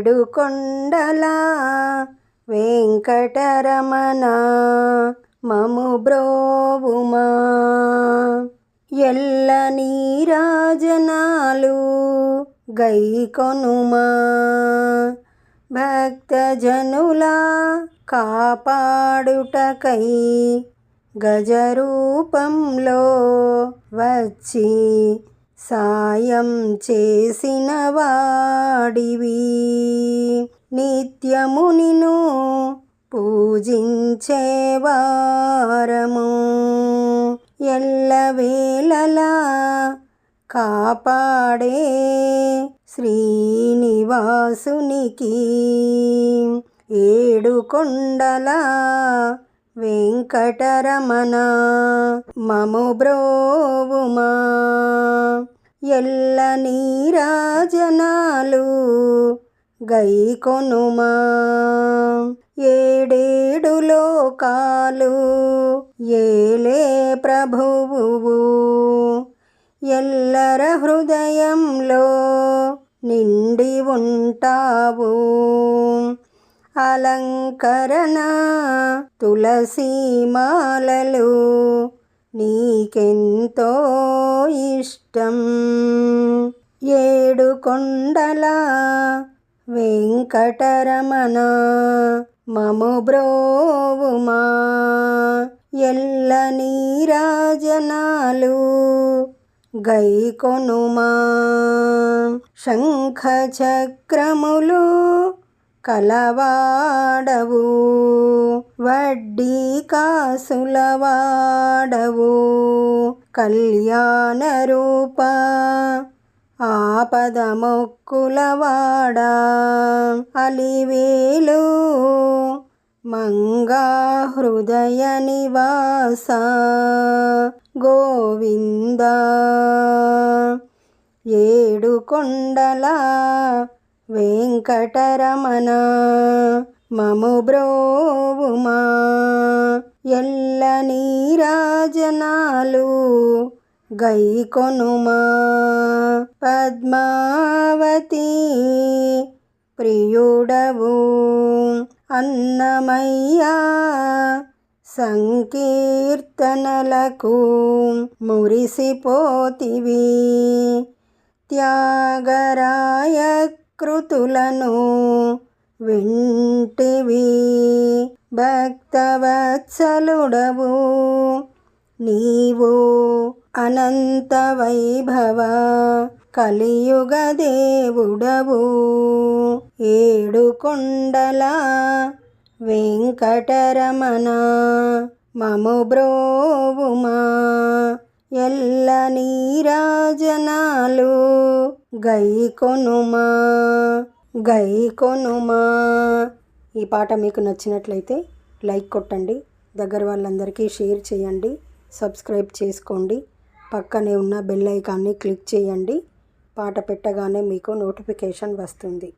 ఏడు కొండల వెంకటరమణ మము బ్రోవుమా. ఎల్ల నీరాజనాలు గైకొనుమా. భక్తజనుల కాపాడుటకై గజరూపంలో వచ్చి సాయం చేసిన వాడివి. నిత్యము నిన్ను పూజించేవారము. ఎల్లవేళలా కాపాడే శ్రీనివాసునికి ఏడు కొండల వెంకటరమణ మము బ్రోవుమా. ఎల్ల నీరాజనాలు గైకొనుమా. ఏడేడు లోకాలు ఏలే ప్రభువువు. ఎల్లర హృదయంలో నిండి ఉంటావు. అలంకరణ తులసీమాలలు నీకెంతో ఇష్టం. ఏడు కొండల వెంకటరమణ మము బ్రోవుమా. ఎల్ల నీరాజనాలు గైకొనుమా. శంఖ చక్రములు కలవాడవు. వడ్డీ కాసులవాడవు. కళ్యాణ రూప ఆపద మొక్కులవాడా. అలివేలు మంగా హృదయ నివాస గోవింద. ఏడు కొండల వెంకటరమణ మము బ్రోవుమా. ఎల్ల నీరాజనాలు గైకొనుమా. పద్మావతి ప్రియుడవు అన్నమయ్య సంకీర్తనలకు మురిసిపోతివి. త్యాగరాయ కృతులను వింటివి. భక్తవత్సలుడవు నీవు. అనంత వైభవ కలియుగ దేవుడవు. ఏడు కొండల వెంకటరమణ మము బ్రోవుమా. ఎల్ల నీరాజనాలు గైకొనుమా. గైకొనుమా. ఈ పాట మీకు నచ్చినట్లయితే లైక్ కొట్టండి. దగ్గర వాళ్ళందరికీ షేర్ చేయండి. సబ్స్క్రైబ్ చేసుకోండి. పక్కనే ఉన్న బెల్ ఐకాన్ని క్లిక్ చేయండి. పాట పెట్టగానే మీకు నోటిఫికేషన్ వస్తుంది.